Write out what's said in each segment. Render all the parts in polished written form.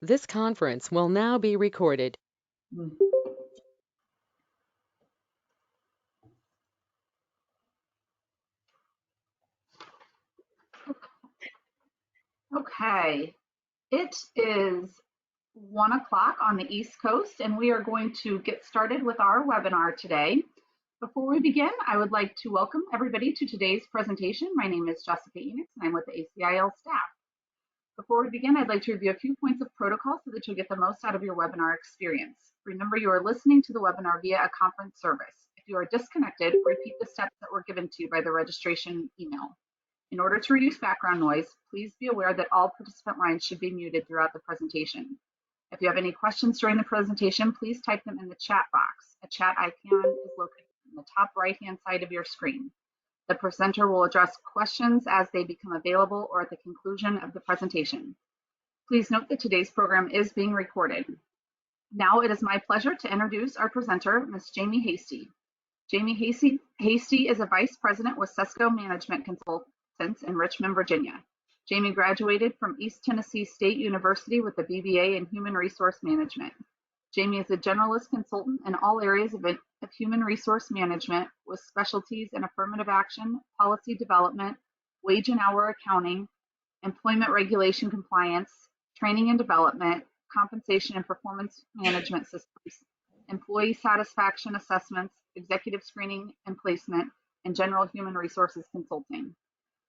This conference will now be recorded. Okay, it is 1 o'clock on the East Coast, and we are going to get started with our webinar today. Before we begin, I would like to welcome everybody to today's presentation. My name is Jessica Enix, and I'm with the ACIL staff. Before we begin, I'd like to review a few points of protocol so that you'll get the most out of your webinar experience. Remember, you are listening to the webinar via a conference service. If you are disconnected, repeat the steps that were given to you by the registration email. In order to reduce background noise, please be aware that all participant lines should be muted throughout the presentation. If you have any questions during the presentation, please type them in the chat box. A chat icon is located in the top right-hand side of your screen. The presenter will address questions as they become available or at the conclusion of the presentation. Please note that today's program is being recorded. Now it is my pleasure to introduce our presenter, Ms. Jamie Hasty. Jamie Hasty is a Vice President with SESCO Management Consultants in Richmond, Virginia. Jamie graduated from East Tennessee State University with a BBA in Human Resource Management. Jamie is a generalist consultant in all areas of human resource management with specialties in affirmative action, policy development, wage and hour accounting, employment regulation compliance, training and development, compensation and performance management systems, employee satisfaction assessments, executive screening and placement, and general human resources consulting.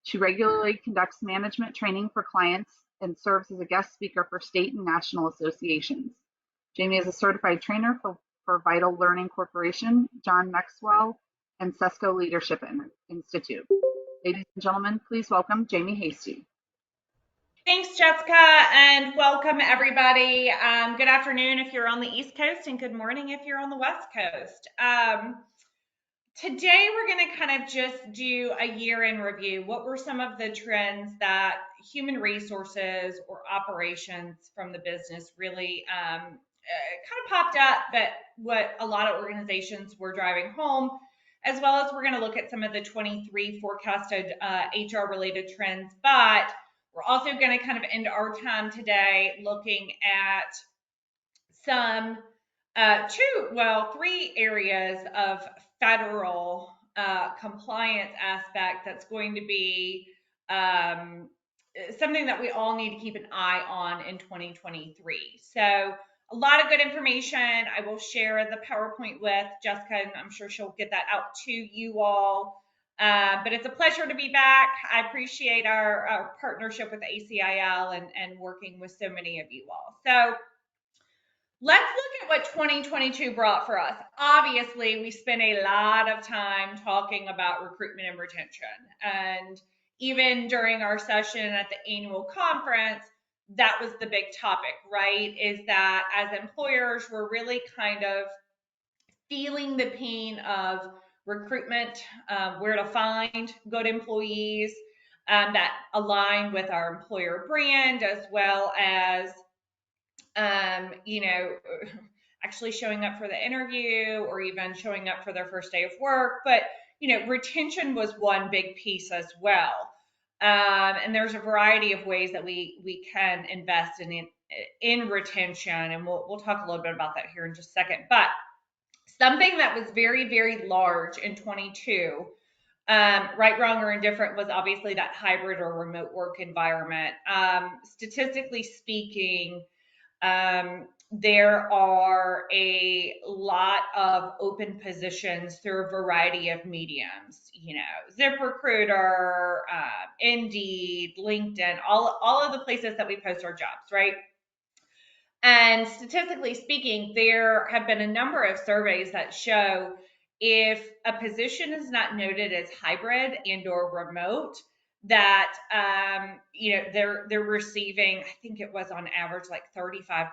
She regularly conducts management training for clients and serves as a guest speaker for state and national associations. Jamie is a certified trainer for Vital Learning Corporation, John Maxwell, and SESCO Leadership Institute. Ladies and gentlemen, please welcome Jamie Hasty. Thanks, Jessica, and welcome everybody. Good afternoon if you're on the East Coast, and good morning if you're on the West Coast. Today we're going to kind of just do a year in review. What were some of the trends that human resources or operations from the business really kind of popped up, but what a lot of organizations were driving home, as well as we're going to look at some of the 23 forecasted HR related trends, but we're also going to kind of end our time today looking at some three areas of federal compliance aspect that's going to be something that we all need to keep an eye on in 2023. So a lot of good information. I will share the PowerPoint with Jessica, and I'm sure she'll get that out to you all. But it's a pleasure to be back. I appreciate our partnership with ACIL and working with so many of you all. So let's look at what 2022 brought for us. Obviously, we spent a lot of time talking about recruitment and retention. And even during our session at the annual conference, that was the big topic, right? Is that as employers, we're really kind of feeling the pain of recruitment, where to find good employees that align with our employer brand, as well as actually showing up for the interview or even showing up for their first day of work. But, retention was one big piece as well. And there's a variety of ways that we can invest in retention. And we'll talk a little bit about that here in just a second. But something that was very, very large in 22, right, wrong, or indifferent, was obviously that hybrid or remote work environment. Statistically speaking, there are a lot of open positions through a variety of mediums, ZipRecruiter, Indeed, LinkedIn, all of the places that we post our jobs, right? And statistically speaking, there have been a number of surveys that show if a position is not noted as hybrid and or remote, that they're receiving, I think it was on average like 35%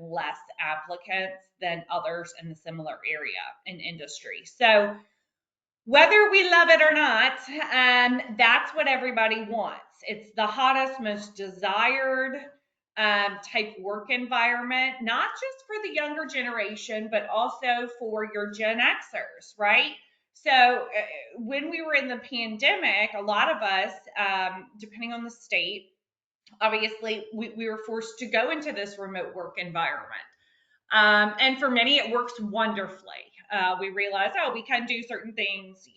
less applicants than others in the similar area in industry. So whether we love it or not, that's what everybody wants. It's the hottest, most desired type work environment, not just for the younger generation, but also for your Gen Xers, right? So when we were in the pandemic, a lot of us, depending on the state, obviously we were forced to go into this remote work environment. And for many, it works wonderfully. We realize, oh, we can do certain things,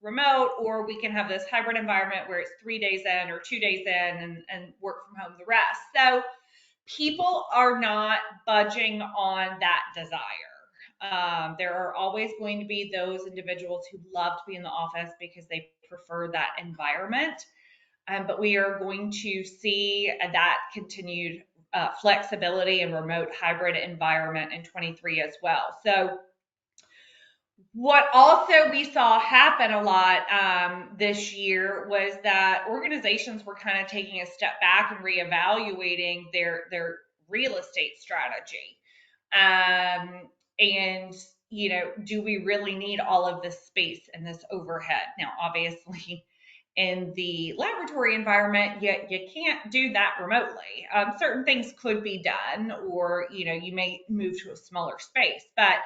remote, or we can have this hybrid environment where it's 3 days in or 2 days in and work from home the rest. So people are not budging on that desire. There are always going to be those individuals who love to be in the office because they prefer that environment. But we are going to see that continued flexibility and remote hybrid environment in 23 as well. So what also we saw happen a lot this year was that organizations were kind of taking a step back and reevaluating their real estate strategy. And do we really need all of this space and this overhead? Now, obviously, in the laboratory environment, you can't do that remotely. Certain things could be done, or you may move to a smaller space, but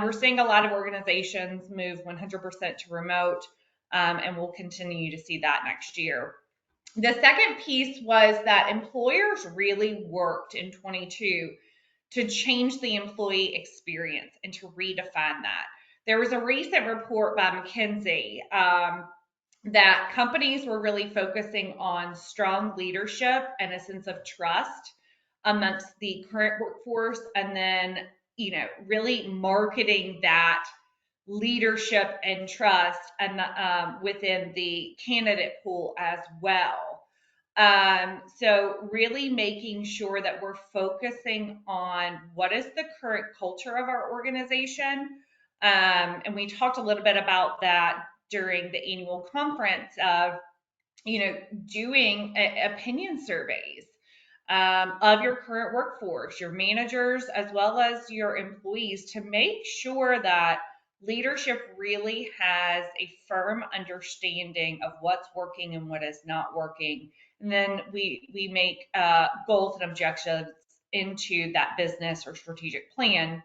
we're seeing a lot of organizations move 100% to remote, and we'll continue to see that next year. The second piece was that employers really worked in 22 to change the employee experience and to redefine that. There was a recent report by McKinsey that companies were really focusing on strong leadership and a sense of trust amongst the current workforce, and then really marketing that leadership and trust and within the candidate pool as well. So really making sure that we're focusing on what is the current culture of our organization. And we talked a little bit about that during the annual conference of, doing opinion surveys of your current workforce, your managers, as well as your employees, to make sure that leadership really has a firm understanding of what's working and what is not working. And then we make goals and objectives into that business or strategic plan.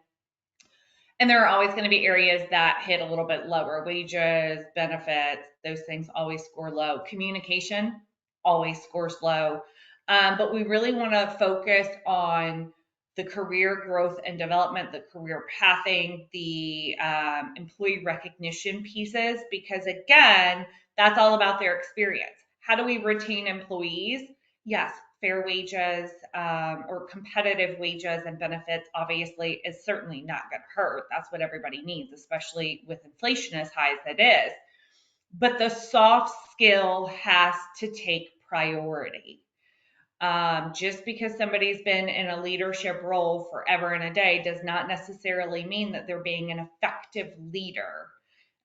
And there are always going to be areas that hit a little bit lower. Wages, benefits, those things always score low. Communication always scores low. But we really want to focus on the career growth and development, the career pathing, the employee recognition pieces, because again, that's all about their experience. How do we retain employees? Yes, fair wages or competitive wages and benefits obviously is certainly not going to hurt. That's what everybody needs, especially with inflation as high as it is. But the soft skill has to take priority. Just because somebody's been in a leadership role forever and a day does not necessarily mean that they're being an effective leader.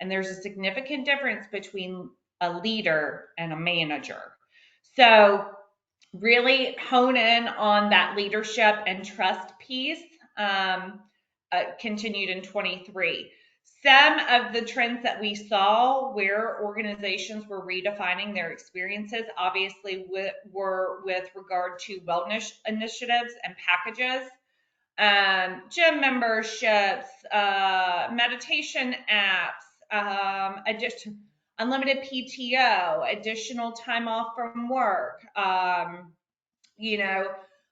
And there's a significant difference between a leader and a manager. So really hone in on that leadership and trust piece, continued in 23. Some of the trends that we saw where organizations were redefining their experiences, obviously were with regard to wellness initiatives and packages, gym memberships, meditation apps, unlimited PTO, additional time off from work.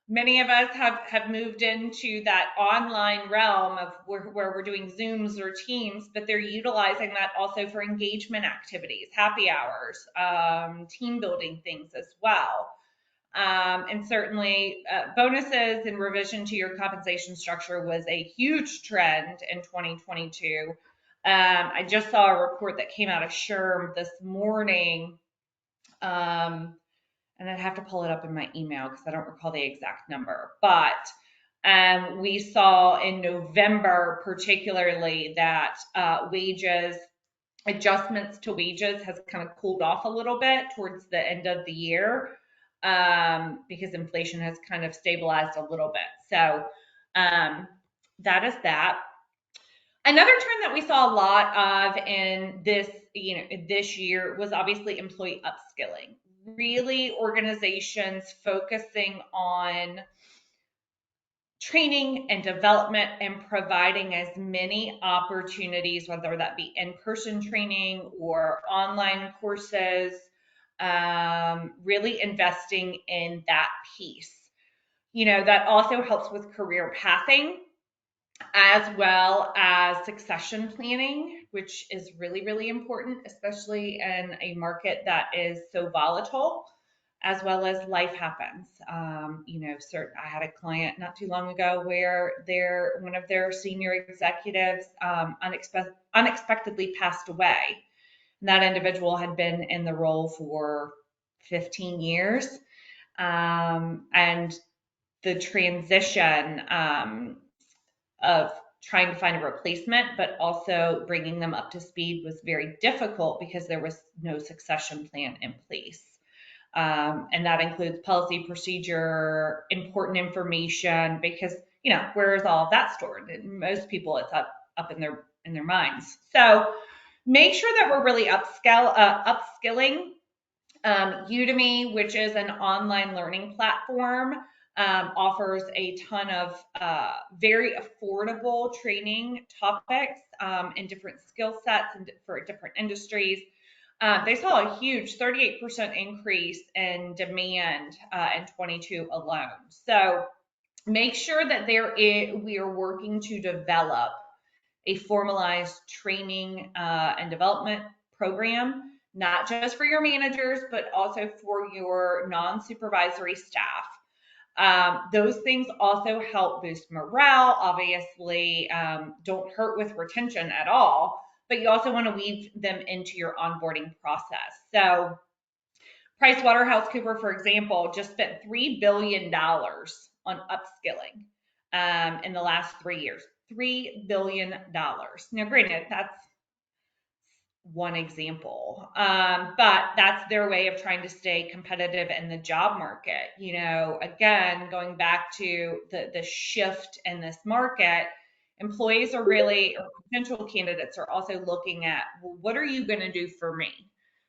Many of us have moved into that online realm of where we're doing Zooms or Teams, but they're utilizing that also for engagement activities, happy hours, team building things as well. And certainly bonuses and revision to your compensation structure was a huge trend in 2022. I just saw a report that came out of SHRM this morning, and I'd have to pull it up in my email because I don't recall the exact number. But we saw in November particularly that adjustments to wages has kind of cooled off a little bit towards the end of the year because inflation has kind of stabilized a little bit. So that is that. Another trend that we saw a lot of in this year was obviously employee upskilling. Really, organizations focusing on training and development and providing as many opportunities, whether that be in-person training or online courses, really investing in that piece. That also helps with career pathing as well as succession planning, which is really, really important, especially in a market that is so volatile, as well as life happens. I had a client not too long ago where one of their senior executives unexpectedly passed away. And that individual had been in the role for 15 years. And the transition of trying to find a replacement, but also bringing them up to speed was very difficult because there was no succession plan in place. And that includes policy, procedure, important information, because where is all of that stored? And most people, it's up in their minds. So make sure that we're really upskilling. Udemy, which is an online learning platform, offers a ton of very affordable training topics in different skill sets and for different industries. They saw a huge 38% increase in demand in 22 alone. So make sure that we are working to develop a formalized training and development program, not just for your managers, but also for your non-supervisory staff. Those things also help boost morale, obviously, don't hurt with retention at all, but you also want to weave them into your onboarding process. So PricewaterhouseCoopers, for example, just spent $3 billion on upskilling in the last 3 years. $3 billion. Now, granted, that's one example, but that's their way of trying to stay competitive in the job market. Again, going back to the shift in this market, employees are really, or potential candidates are also looking at, well, what are you going to do for me?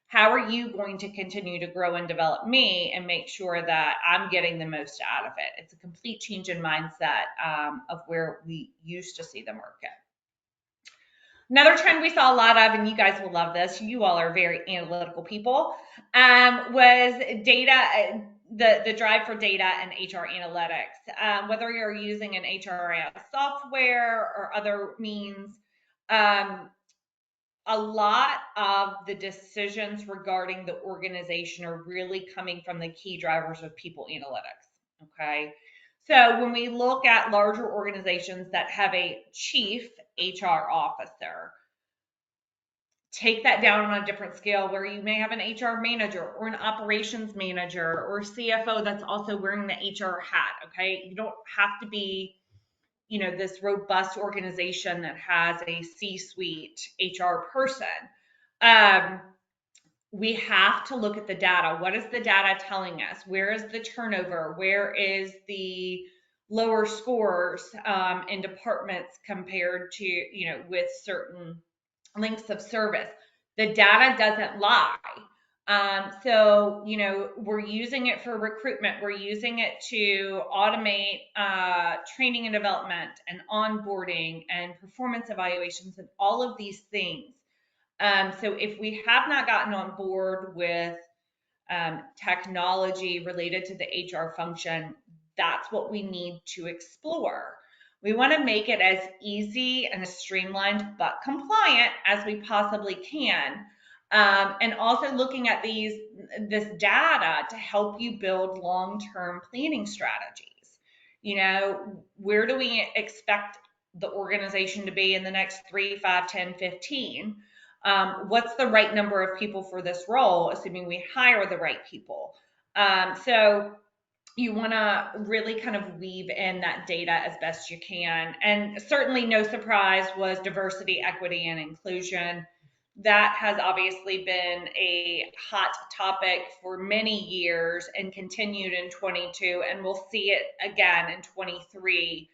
How are you going to continue to grow and develop me and make sure that I'm getting the most out of it? It's a complete change in mindset of where we used to see the market. Another trend we saw a lot of, and you guys will love this, you all are very analytical people, was data, the drive for data and HR analytics. Whether you're using an HRIS software or other means, a lot of the decisions regarding the organization are really coming from the key drivers of people analytics. Okay. So when we look at larger organizations that have a chief HR officer, take that down on a different scale where you may have an HR manager or an operations manager or CFO that's also wearing the HR hat. Okay. You don't have to be this robust organization that has a C-suite HR person. We have to look at the data. What is the data telling us? Where is the turnover? Where is the lower scores in departments compared to, with certain lengths of service? The data doesn't lie. So, we're using it for recruitment. We're using it to automate training and development and onboarding and performance evaluations and all of these things. So if we have not gotten on board with technology related to the HR function, that's what we need to explore. We want to make it as easy and as streamlined but compliant as we possibly can. And also looking at this data to help you build long-term planning strategies. Where do we expect the organization to be in the next 3, 5, 10, 15? What's the right number of people for this role, assuming we hire the right people? So you want to really kind of weave in that data as best you can. And certainly no surprise was diversity, equity, and inclusion. That has obviously been a hot topic for many years and continued in 22, and we'll see it again in 23.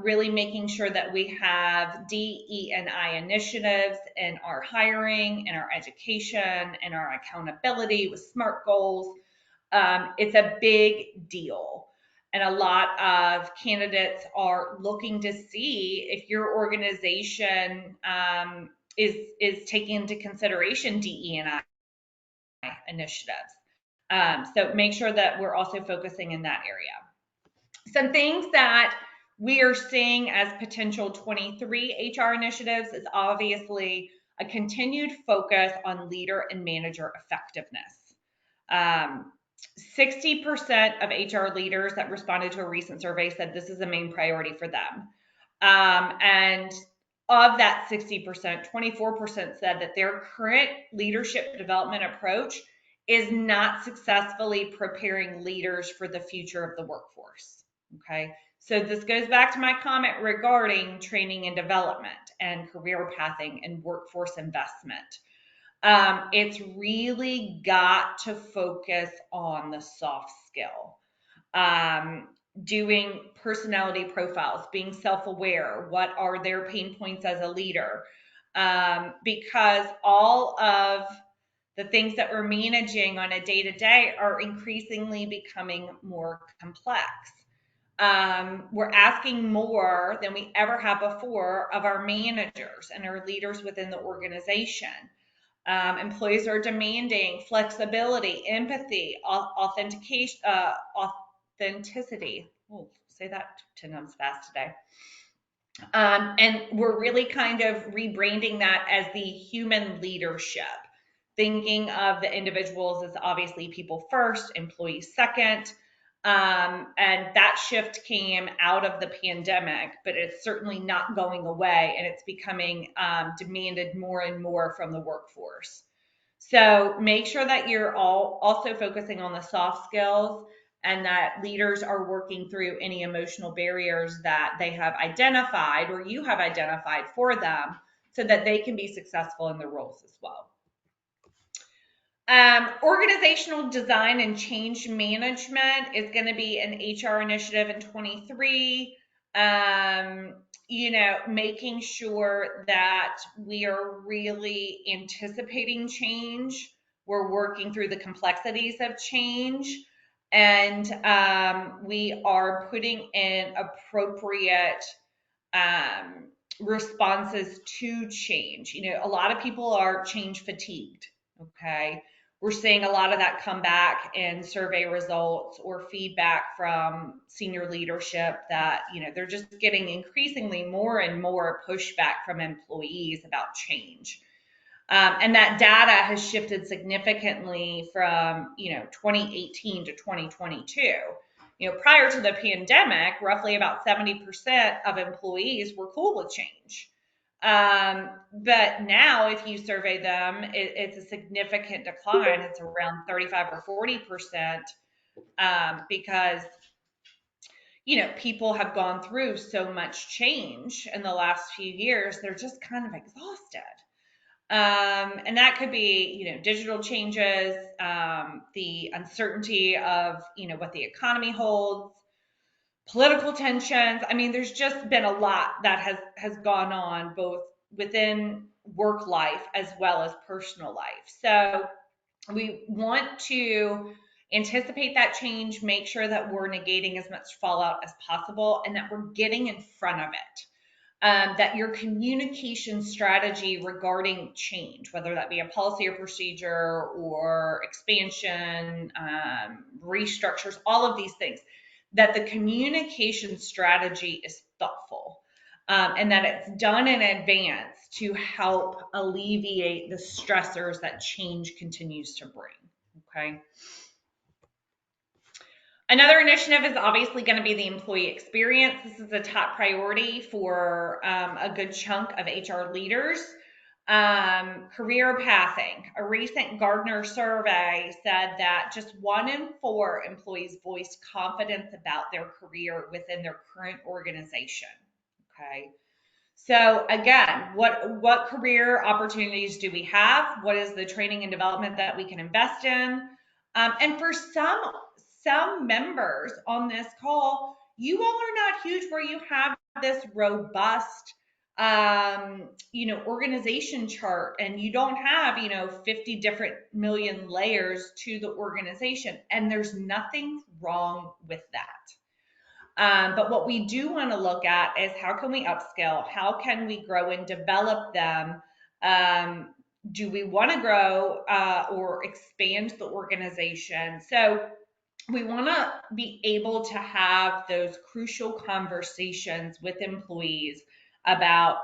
Really making sure that we have DE&I initiatives in our hiring, in our education, in our accountability with SMART goals. It's a big deal. And a lot of candidates are looking to see if your organization is taking into consideration DE&I initiatives. So make sure that we're also focusing in that area. Some things that we are seeing as potential 23 HR initiatives is obviously a continued focus on leader and manager effectiveness. 60% of HR leaders that responded to a recent survey said this is a main priority for them. And of that 60%, 24% said that their current leadership development approach is not successfully preparing leaders for the future of the workforce. Okay, so this goes back to my comment regarding training and development and career pathing and workforce investment. It's really got to focus on the soft skill. Doing personality profiles, being self-aware, what are their pain points as a leader? Because all of the things that we're managing on a day-to-day are increasingly becoming more complex. We're asking more than we ever have before of our managers and our leaders within the organization. Employees are demanding flexibility, empathy, authentication, authenticity. Oh, say that 10 times fast today. And we're really kind of rebranding that as the human leadership, thinking of the individuals as obviously people first, employees second. And that shift came out of the pandemic, but it's certainly not going away, and it's becoming demanded more and more from the workforce. So make sure that you're all also focusing on the soft skills and that leaders are working through any emotional barriers that they have identified or you have identified for them so that they can be successful in their roles as well. Organizational design and change management is going to be an HR initiative in 23. Making sure that we are really anticipating change. We're working through the complexities of change, and we are putting in appropriate responses to change. A lot of people are change fatigued. Okay. We're seeing a lot of that come back in survey results or feedback from senior leadership that, they're just getting increasingly more and more pushback from employees about change. And that data has shifted significantly from, 2018 to 2022. Prior to the pandemic, roughly about 70% of employees were cool with change. But now if you survey them, it's a significant decline. It's around 35 or 40%, because, people have gone through so much change in the last few years, they're just kind of exhausted. And that could be, digital changes, the uncertainty of, what the economy holds, political tensions. I mean, there's just been a lot that has gone on both within work life as well as personal life. So we want to anticipate that change, make sure that we're negating as much fallout as possible, and that we're getting in front of it. That your communication strategy regarding change, whether that be a policy or procedure or expansion, restructures, all of these things, that the communication strategy is thoughtful, and that it's done in advance to help alleviate the stressors that change continues to bring. Okay. Another initiative is obviously going to be the employee experience. This is a top priority for a good chunk of HR leaders. Career pathing. A recent Gardner survey said that just 1 in 4 employees voiced confidence about their career within their current organization. Okay. So again, what career opportunities do we have? What is the training and development that we can invest in? And for some members on this call, you all are not huge where you have this robust, organization chart, and you don't have, 50 different million layers to the organization. And there's nothing wrong with that. But what we do want to look at is how can we upskill? How can we grow and develop them? do we want to grow or expand the organization? So we want to be able to have those crucial conversations with employees about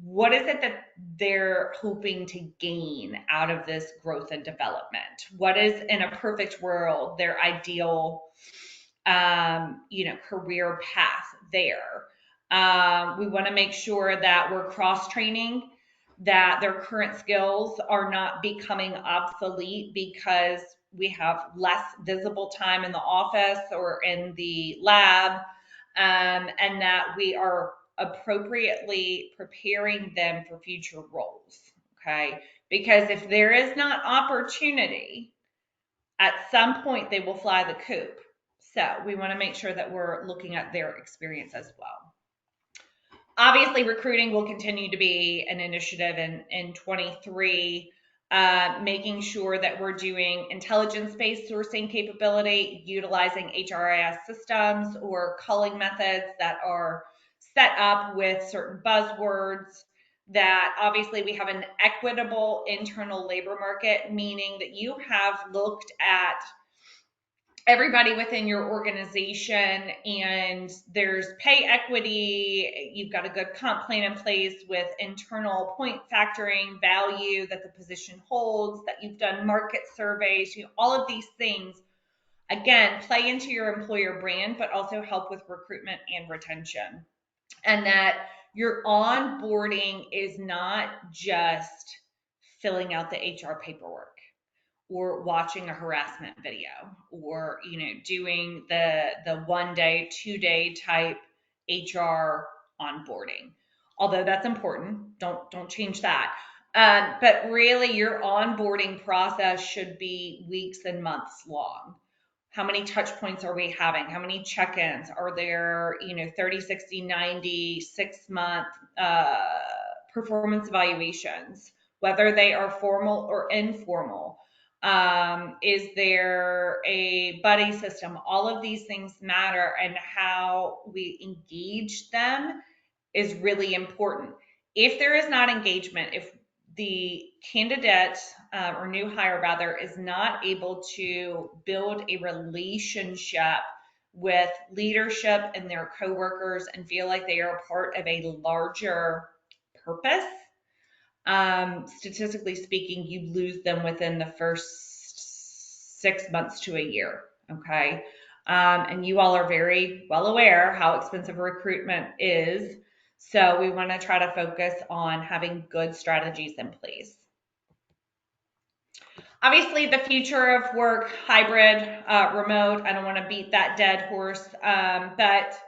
what is it that they're hoping to gain out of this growth and development? What is, in a perfect world, their ideal, career path there? We want to make sure that we're cross training, that their current skills are not becoming obsolete because we have less visible time in the office or in the lab, and that we are appropriately preparing them for future roles. Okay. Because if there is not opportunity, at some point they will fly the coop. So we want to make sure that we're looking at their experience as well. Obviously, recruiting will continue to be an initiative in 23, making sure that we're doing intelligence-based sourcing capability, utilizing HRIS systems or culling methods that are set up with certain buzzwords, that obviously we have an equitable internal labor market, meaning that you have looked at everybody within your organization and there's pay equity, you've got a good comp plan in place with internal point factoring value that the position holds, that you've done market surveys, all of these things again play into your employer brand but also help with recruitment and retention. And that your onboarding is not just filling out the HR paperwork or watching a harassment video or doing the 1 day 2 day type HR onboarding, although that's important. Don't change that. But really your onboarding process should be weeks and months long. How many touch points are we having? How many check-ins are there? 30, 60, 90, 6 month performance evaluations, whether they are formal or informal. Is there a buddy system? All of these things matter, and how we engage them is really important. If there is not engagement, if the candidate or new hire rather is not able to build a relationship with leadership and their coworkers and feel like they are part of a larger purpose, statistically speaking, you lose them within the first 6 months to a year. Okay. And you all are very well aware how expensive recruitment is. So we want to try to focus on having good strategies in place. Obviously, the future of work, hybrid, remote, I don't want to beat that dead horse, but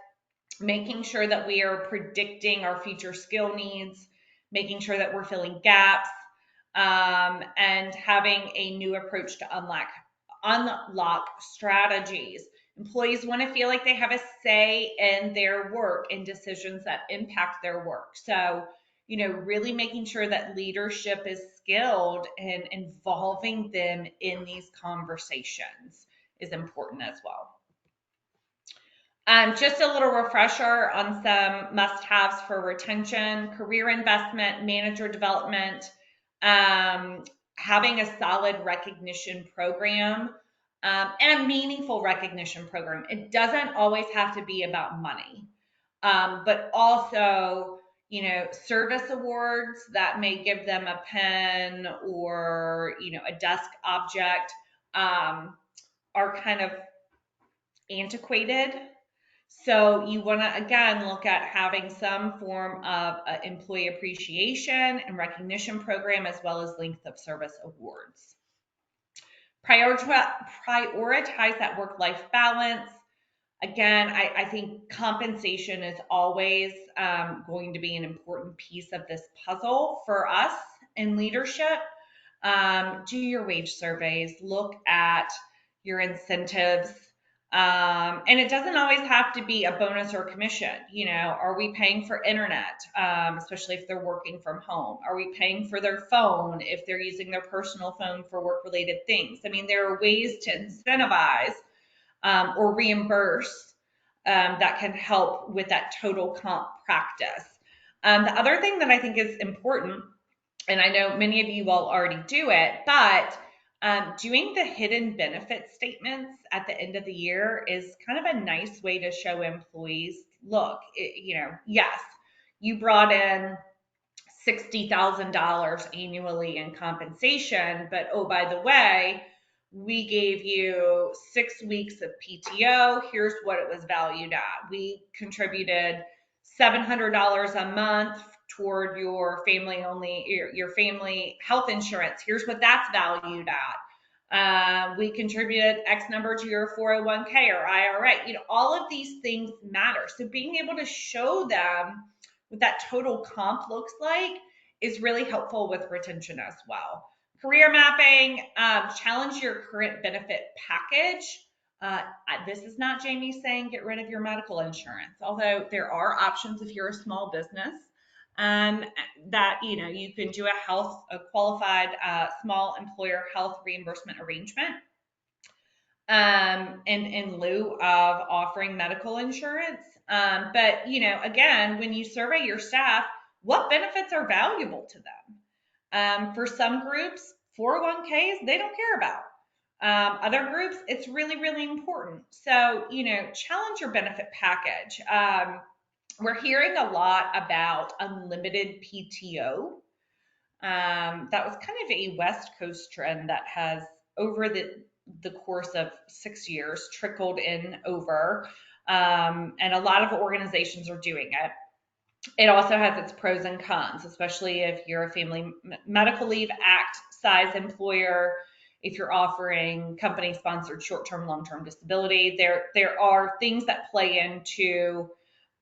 making sure that we are predicting our future skill needs, making sure that we're filling gaps, and having a new approach to unlock strategies. Employees want to feel like they have a say in their work and decisions that impact their work. So, really making sure that leadership is skilled and involving them in these conversations is important as well. Just a little refresher on some must-haves for retention: career investment, manager development, having a solid recognition program, and a meaningful recognition program. It doesn't always have to be about money, but also, service awards that may give them a pen or, a desk object, are kind of antiquated. So you want to, again, look at having some form of employee appreciation and recognition program, as well as length of service awards. Prioritize that work-life balance. Again, I think compensation is always going to be an important piece of this puzzle for us in leadership. Do your wage surveys, look at your incentives. And it doesn't always have to be a bonus or commission. Are we paying for internet, especially if they're working from home? Are we paying for their phone if they're using their personal phone for work-related things? I mean, there are ways to incentivize or reimburse that can help with that total comp practice. The other thing that I think is important and I know many of you all already do it, but doing the hidden benefit statements at the end of the year is kind of a nice way to show employees, look, yes, you brought in $60,000 annually in compensation, but oh, by the way, we gave you 6 weeks of PTO. Here's what it was valued at. We contributed $700 a month toward your family only, your family health insurance. Here's what that's valued at. We contributed X number to your 401k or IRA. All of these things matter. So being able to show them what that total comp looks like is really helpful with retention as well. Career mapping, challenge your current benefit package. This is not Jamie saying get rid of your medical insurance, although there are options if you're a small business. That you can do a qualified small employer health reimbursement arrangement in lieu of offering medical insurance. But again, when you survey your staff, what benefits are valuable to them? For some groups, 401ks they don't care about. Other groups, it's really, really important. So challenge your benefit package. We're hearing a lot about unlimited PTO. That was kind of a West Coast trend that has, over the course of 6 years, trickled in over, and a lot of organizations are doing it. It also has its pros and cons, especially if you're a Family Medical Leave Act size employer. If you're offering company-sponsored short-term, long-term disability, there are things that play into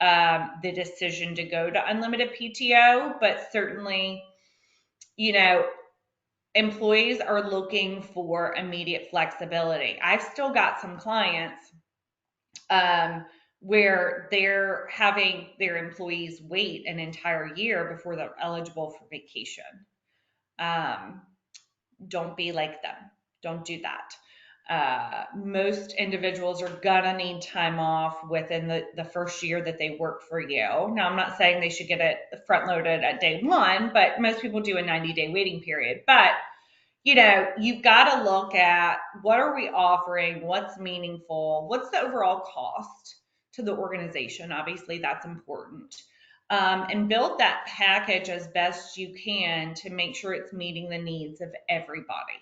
the decision to go to unlimited PTO, but certainly, employees are looking for immediate flexibility. I've still got some clients where they're having their employees wait an entire year before they're eligible for vacation. Don't be like them. Don't do that. Most individuals are gonna need time off within the first year that they work for you. Now, I'm not saying they should get it front loaded at day one, but most people do a 90-day waiting period. But you've got to look at what are we offering, what's meaningful, what's the overall cost to the organization. Obviously, that's important. And build that package as best you can to make sure it's meeting the needs of everybody.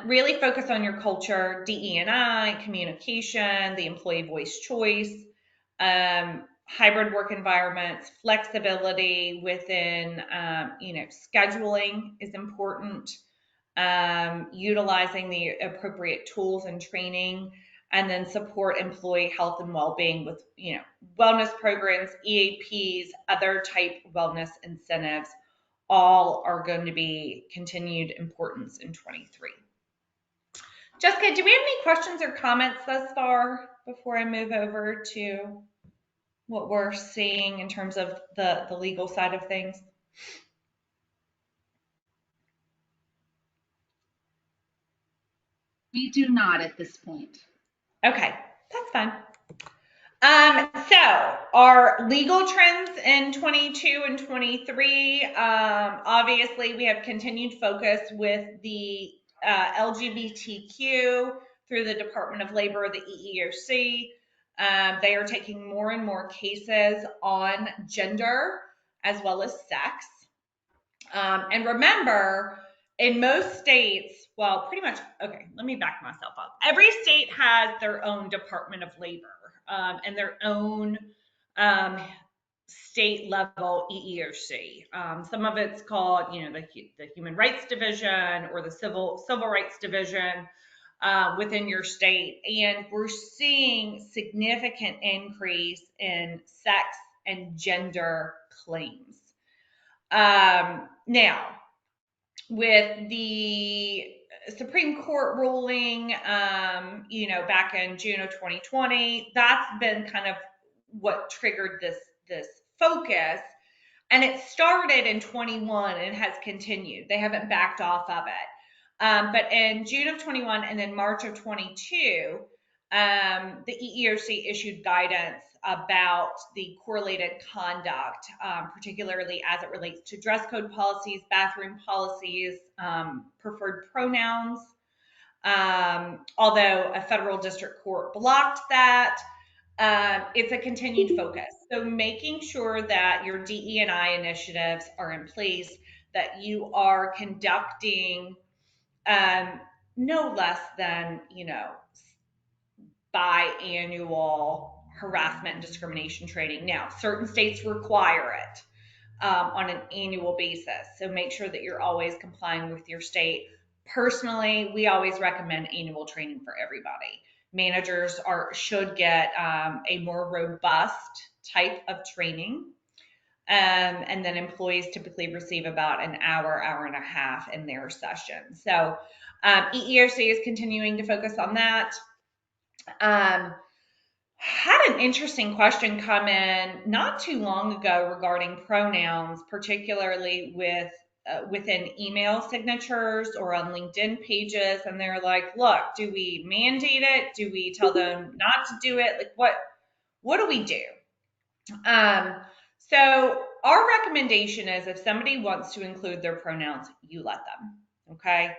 Really focus on your culture, DE&I, communication, the employee voice choice, hybrid work environments, flexibility within, scheduling is important, utilizing the appropriate tools and training, and then support employee health and well-being with, wellness programs, EAPs, other type wellness incentives. All are going to be continued importance in 23. Jessica, do we have any questions or comments thus far before I move over to what we're seeing in terms of the legal side of things? We do not at this point. Okay, that's fine. So our legal trends in 22 and 23, obviously we have continued focus with the LGBTQ through the Department of Labor, the EEOC. They are taking more and more cases on gender as well as sex. And remember, in most states, well, pretty much, okay, let me back myself up. Every state has their own Department of Labor and their own state level EEOC. Some of it's called, the Human Rights Division or the Civil Rights Division within your state. And we're seeing significant increase in sex and gender claims. Now, with the Supreme Court ruling, back in June of 2020, that's been kind of what triggered this focus. And it started in 21 and has continued. They haven't backed off of it. But in June of 21 and then March of 22, the EEOC issued guidance about the correlated conduct, particularly as it relates to dress code policies, bathroom policies, preferred pronouns. Although a federal district court blocked that, it's a continued focus. So making sure that your DE&I initiatives are in place, that you are conducting no less than, biannual harassment and discrimination training. Now, certain states require it on an annual basis. So make sure that you're always complying with your state. Personally, we always recommend annual training for everybody. Managers should get a more robust type of training. And then employees typically receive about an hour, hour and a half in their session. So EEOC is continuing to focus on that. Had an interesting question come in not too long ago regarding pronouns, particularly within email signatures or on LinkedIn pages. And they're like, look, do we mandate it? Do we tell them not to do it? Like, what do we do? So our recommendation is if somebody wants to include their pronouns, you let them. Okay.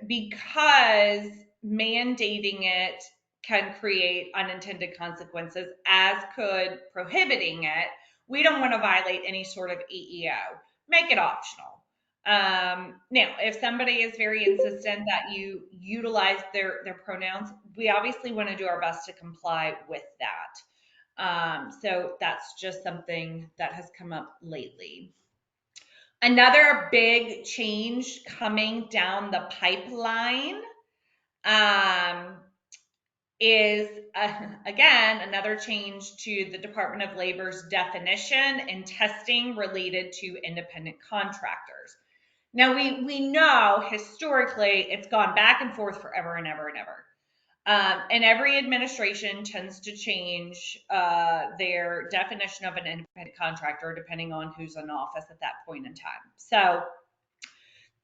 Because mandating it can create unintended consequences, as could prohibiting it. We don't want to violate any sort of EEO. Make it optional. Now, if somebody is very insistent that you utilize their pronouns, we obviously want to do our best to comply with that. So that's just something that has come up lately. Another big change coming down the pipeline is, again, another change to the Department of Labor's definition and testing related to independent contractors. Now, we know historically it's gone back and forth forever and ever and ever. And every administration tends to change their definition of an independent contractor depending on who's in office at that point in time. So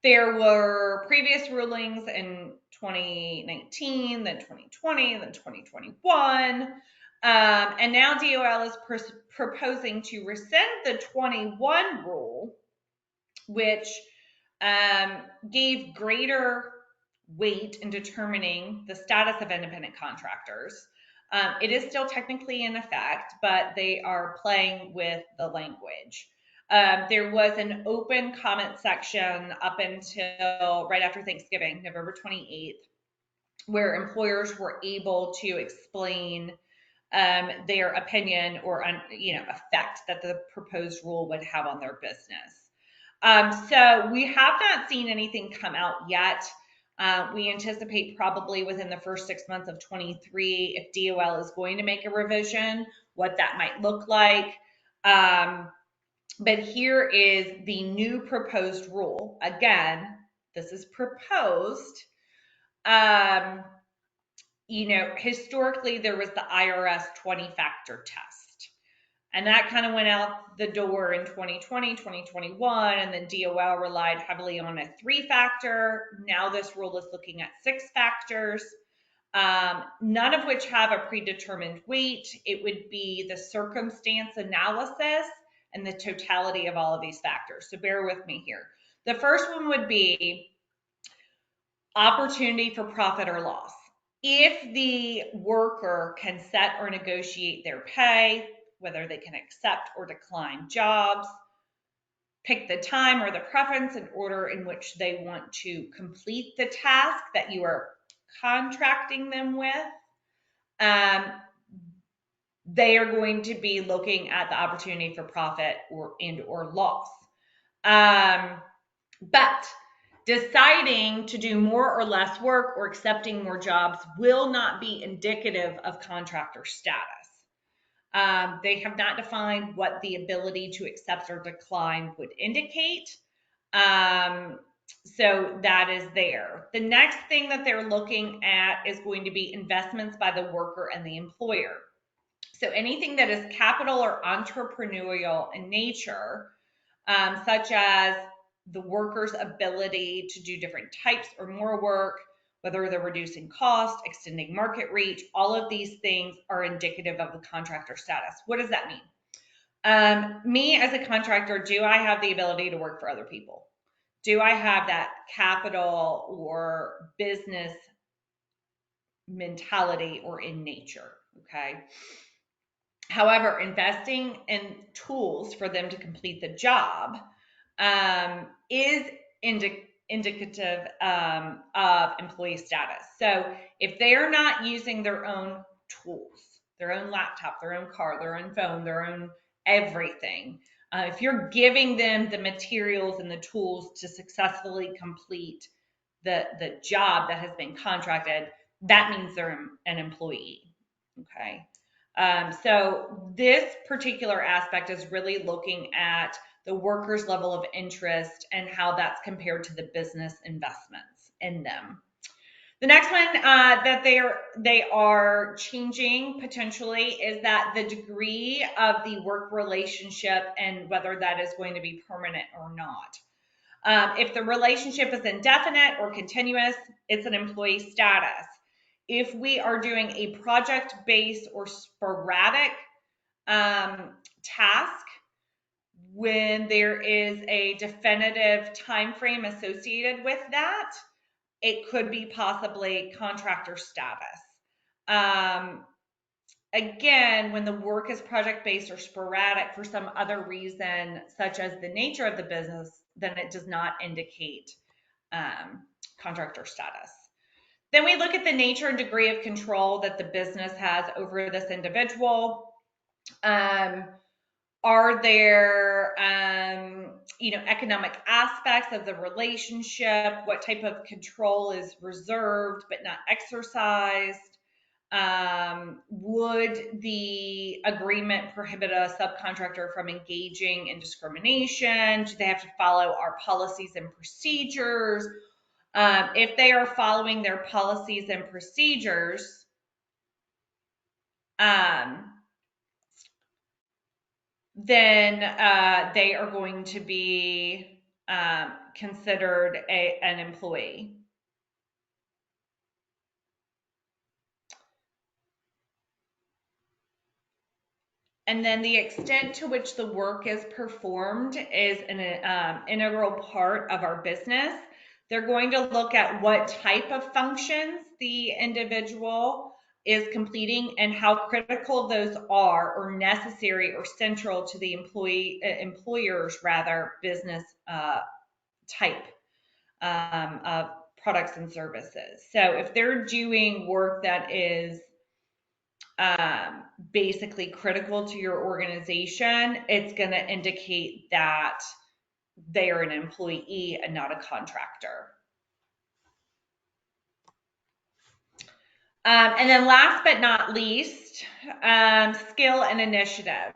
there were previous rulings in 2019, then 2020, then 2021. And now DOL is proposing to rescind the 21 rule, which gave greater weight in determining the status of independent contractors. It is still technically in effect, but they are playing with the language. There was an open comment section up until right after Thanksgiving, November 28th, where employers were able to explain their opinion or effect that the proposed rule would have on their business. So we have not seen anything come out yet. We anticipate probably within the first 6 months of 23, if DOL is going to make a revision, what that might look like. But here is the new proposed rule. Again, this is proposed. Historically, there was the IRS 20-factor test. And that kind of went out the door in 2020, 2021, and then DOL relied heavily on a 3-factor. Now this rule is looking at 6 factors, none of which have a predetermined weight. It would be the circumstance analysis and the totality of all of these factors. So bear with me here. The first one would be opportunity for profit or loss. If the worker can set or negotiate their pay, whether they can accept or decline jobs, pick the time or the preference and order in which they want to complete the task that you are contracting them with, they are going to be looking at the opportunity for profit or loss. But deciding to do more or less work or accepting more jobs will not be indicative of contractor status. They have not defined what the ability to accept or decline would indicate. So that is there. The next thing that they're looking at is going to be investments by the worker and the employer. So anything that is capital or entrepreneurial in nature, such as the worker's ability to do different types or more work, whether they're reducing cost, extending market reach, all of these things are indicative of the contractor status. What does that mean? Me as a contractor, do I have the ability to work for other people? Do I have that capital or business mentality or in nature? Okay. However, investing in tools for them to complete the job is indicative of employee status. So if they are not using their own tools, their own laptop, their own car, their own phone, their own everything, if you're giving them the materials and the tools to successfully complete the job that has been contracted, that means they're an employee. Okay. So this particular aspect is really looking at the worker's level of interest and how that's compared to the business investments in them. The next one that they are changing potentially is that the degree of the work relationship and whether that is going to be permanent or not. If the relationship is indefinite or continuous, it's an employee status. If we are doing a project-based or sporadic task, when there is a definitive time frame associated with that, it could be possibly contractor status. Again, when the work is project-based or sporadic for some other reason, such as the nature of the business, then it does not indicate contractor status. Then we look at the nature and degree of control that the business has over this individual. Are there, economic aspects of the relationship? What type of control is reserved but not exercised? Would the agreement prohibit a subcontractor from engaging in discrimination? Do they have to follow our policies and procedures? If they are following their policies and procedures, then they are going to be considered an employee. And then the extent to which the work is performed is an integral part of our business. They're going to look at what type of functions the individual is completing and how critical those are or necessary or central to the employer's business type of products and services. So if they're doing work that is basically critical to your organization, it's going to indicate that they are an employee and not a contractor. And then last but not least, skill and initiative.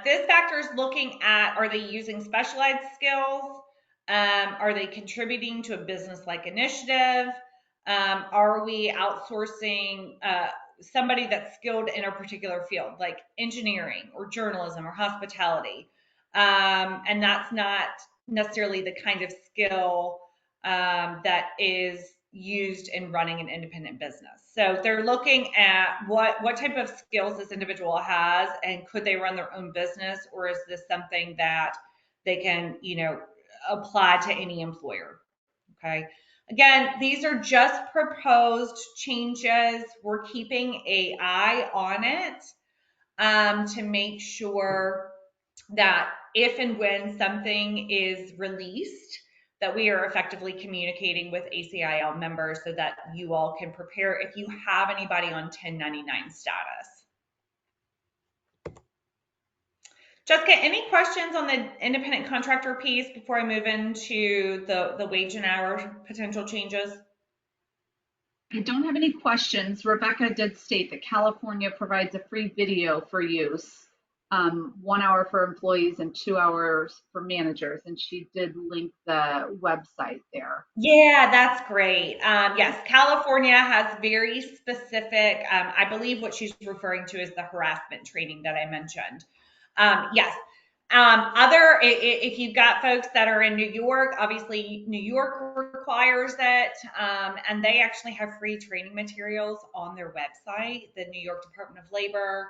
This factor is looking at, are they using specialized skills? Are they contributing to a business-like initiative? Are we outsourcing somebody that's skilled in a particular field, like engineering or journalism or hospitality? And that's not necessarily the kind of skill that is used in running an independent business. So they're looking at what type of skills this individual has, and could they run their own business, or is this something that they can, apply to any employer? Okay. Again, these are just proposed changes. We're keeping an eye on it to make sure that if and when something is released, that we are effectively communicating with ACIL members so that you all can prepare if you have anybody on 1099 status. Jessica, any questions on the independent contractor piece before I move into the wage and hour potential changes? I don't have any questions. Rebecca did state that California provides a free video for use, 1 hour for employees and 2 hours for managers. And she did link the website there. Yeah, that's great. Yes, California has very specific, I believe what she's referring to is the harassment training that I mentioned. Yes, If you've got folks that are in New York, obviously New York requires it, and they actually have free training materials on their website, the New York Department of Labor.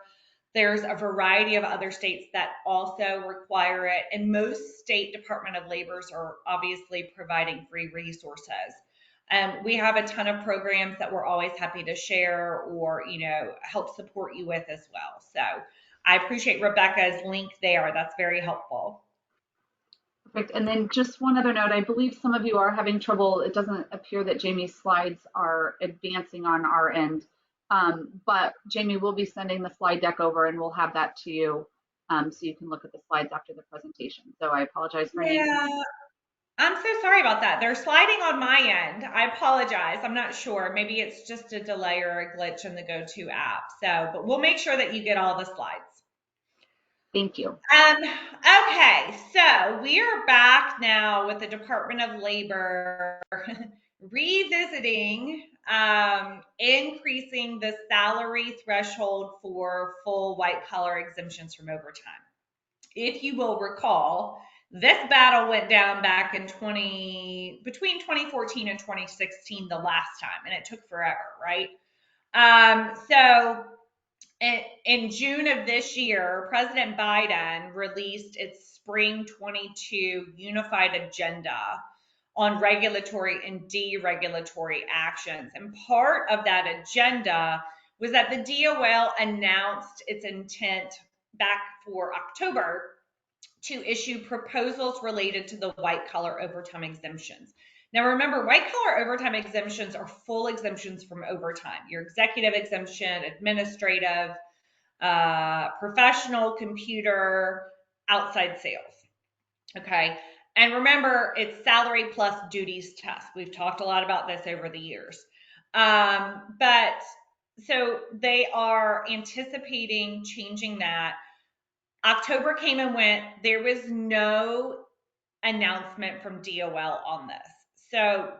There's a variety of other states that also require it, and most state Department of Labors are obviously providing free resources. We have a ton of programs that we're always happy to share or, help support you with as well. So I appreciate Rebecca's link there. That's very helpful. Perfect. And then just one other note, I believe some of you are having trouble. It doesn't appear that Jamie's slides are advancing on our end. But Jamie will be sending the slide deck over and we'll have that to you so you can look at the slides after the presentation. So I apologize for any. Yeah, I'm so sorry about that. They're sliding on my end. I apologize. I'm not sure. Maybe it's just a delay or a glitch in the GoTo app. So, but we'll make sure that you get all the slides. Thank you. Okay, so we are back now with the Department of Labor revisiting increasing the salary threshold for full white collar exemptions from overtime. If you will recall, this battle went down back in between 2014 and 2016 the last time, and it took forever, right? So in June of this year, President Biden released its spring 22 unified agenda on regulatory and deregulatory actions. And part of that agenda was that the DOL announced its intent back for October to issue proposals related to the white collar overtime exemptions. Now, remember, white collar overtime exemptions are full exemptions from overtime. Your executive exemption, administrative, professional, computer, outside sales. Okay. And remember, it's salary plus duties test. We've talked a lot about this over the years. But so they are anticipating changing that. October came and went. There was no announcement from DOL on this. So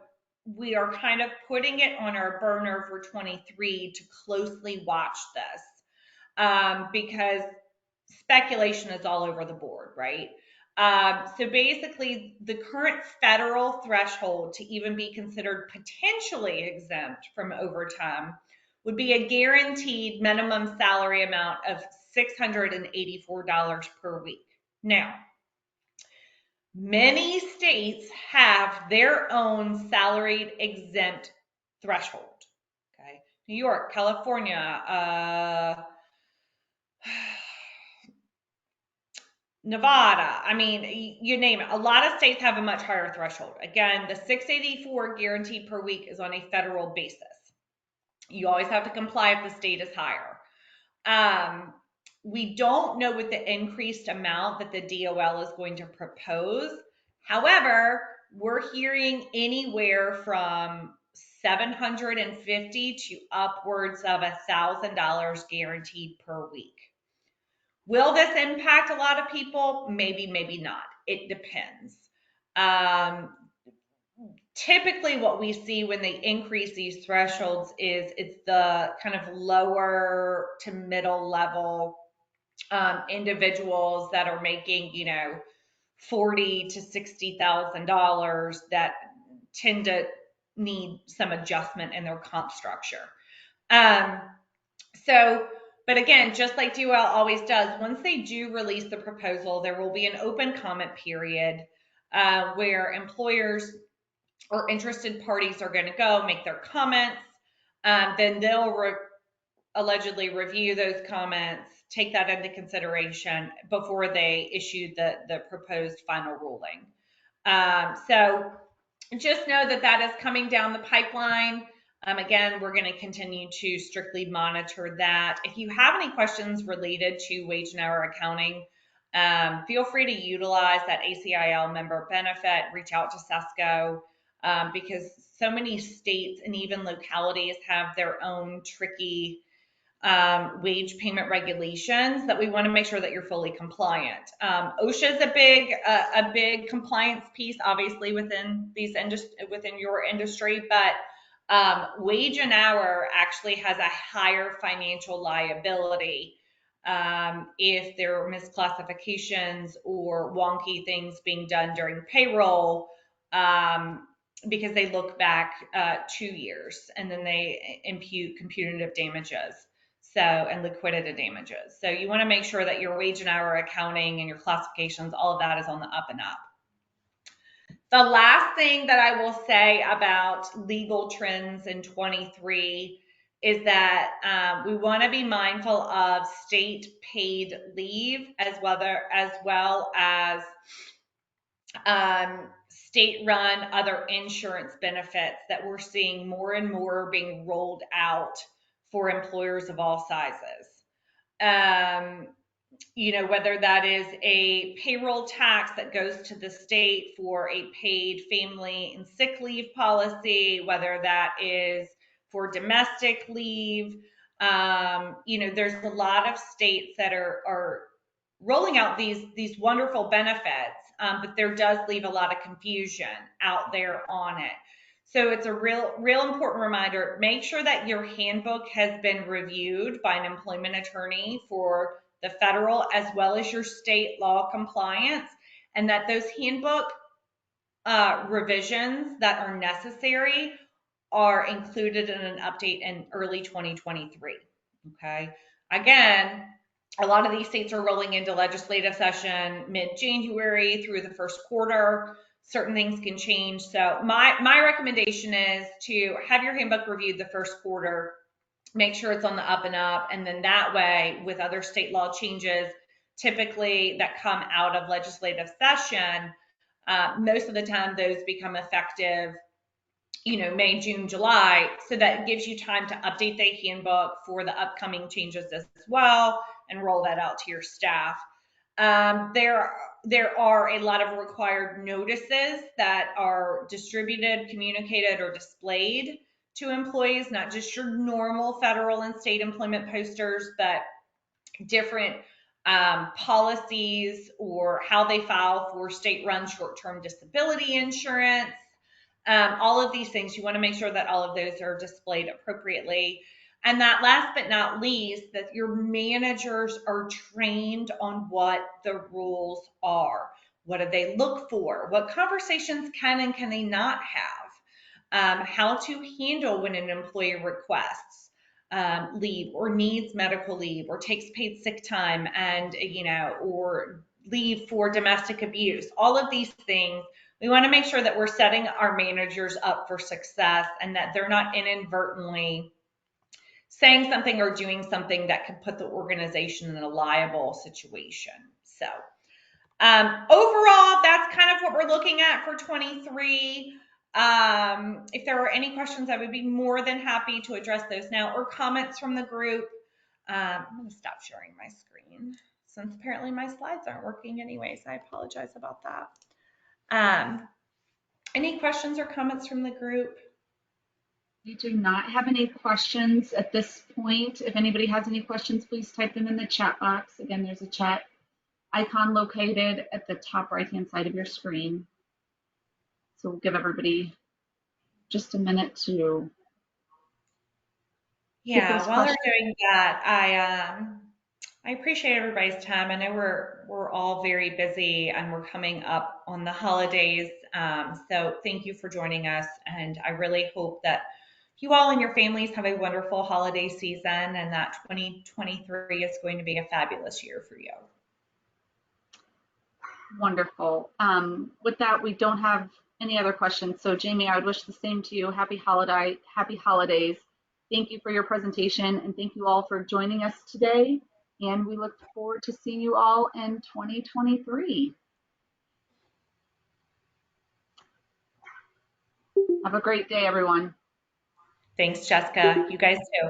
we are kind of putting it on our burner for 23 to closely watch this because speculation is all over the board, right? So basically, the current federal threshold to even be considered potentially exempt from overtime would be a guaranteed minimum salary amount of $684 per week. Now, many states have their own salaried exempt threshold. Okay, New York, California, Nevada, I mean, you name it. A lot of states have a much higher threshold. Again, the 684 guaranteed per week is on a federal basis. You always have to comply if the state is higher. We don't know what the increased amount that the DOL is going to propose. However, we're hearing anywhere from $750 to upwards of $1,000 guaranteed per week. Will this impact a lot of people? Maybe, maybe not. It depends. Typically what we see when they increase these thresholds is it's the kind of lower to middle level individuals that are making, $40,000 to $60,000 that tend to need some adjustment in their comp structure. But again, just like DOL always does, once they do release the proposal, there will be an open comment period where employers or interested parties are going to go make their comments. Then they'll allegedly review those comments, take that into consideration before they issue the proposed final ruling. So just know that that is coming down the pipeline. Again, we're going to continue to strictly monitor that. If you have any questions related to wage and hour accounting, feel free to utilize that ACIL member benefit, reach out to SESCO, because so many states and even localities have their own tricky wage payment regulations that we want to make sure that you're fully compliant. OSHA is a big compliance piece, obviously within within your industry, but wage and hour actually has a higher financial liability if there are misclassifications or wonky things being done during payroll, because they look back 2 years and then they impute punitive damages. So, and liquidated damages. So you want to make sure that your wage and hour accounting and your classifications, all of that is on the up and up. The last thing that I will say about legal trends in 23 is that we want to be mindful of state paid leave as well as state run other insurance benefits that we're seeing more and more being rolled out for employers of all sizes. Um, whether that is a payroll tax that goes to the state for a paid family and sick leave policy, whether that is for domestic leave. There's a lot of states that are rolling out these wonderful benefits, but there does leave a lot of confusion out there on it. So it's a real important reminder. Make sure that your handbook has been reviewed by an employment attorney for the federal as well as your state law compliance, and that those handbook revisions that are necessary are included in an update in early 2023. Okay. Again, a lot of these states are rolling into legislative session mid-January through the first quarter. Certain things can change. So my recommendation is to have your handbook reviewed the first quarter, make sure it's on the up and up. And then that way, with other state law changes, typically that come out of legislative session, most of the time those become effective, May, June, July. So that gives you time to update the handbook for the upcoming changes as well and roll that out to your staff. There are a lot of required notices that are distributed, communicated, or displayed to employees, not just your normal federal and state employment posters, but different policies or how they file for state-run short-term disability insurance. All of these things, you want to make sure that all of those are displayed appropriately. And that last but not least, that your managers are trained on what the rules are. What do they look for? What conversations can and can they not have? How to handle when an employee requests leave or needs medical leave or takes paid sick time and, or leave for domestic abuse. All of these things, we want to make sure that we're setting our managers up for success and that they're not inadvertently saying something or doing something that could put the organization in a liable situation. So overall, that's kind of what we're looking at for 23. If there are any questions, I would be more than happy to address those now or comments from the group. I'm going to stop sharing my screen since apparently my slides aren't working anyways. I apologize about that. Any questions or comments from the group? We do not have any questions at this point. If anybody has any questions, please type them in the chat box. Again, there's a chat icon located at the top right-hand side of your screen. So we'll give everybody just a minute to. Yeah, while they're doing that, I appreciate everybody's time. I know we're all very busy and we're coming up on the holidays. So thank you for joining us. And I really hope that you all and your families have a wonderful holiday season and that 2023 is going to be a fabulous year for you. Wonderful. With that, we don't have any other questions. So Jamie, I would wish the same to you. Happy holidays. Thank you for your presentation and thank you all for joining us today. And we look forward to seeing you all in 2023. Have a great day, everyone. Thanks, Jessica. You guys too.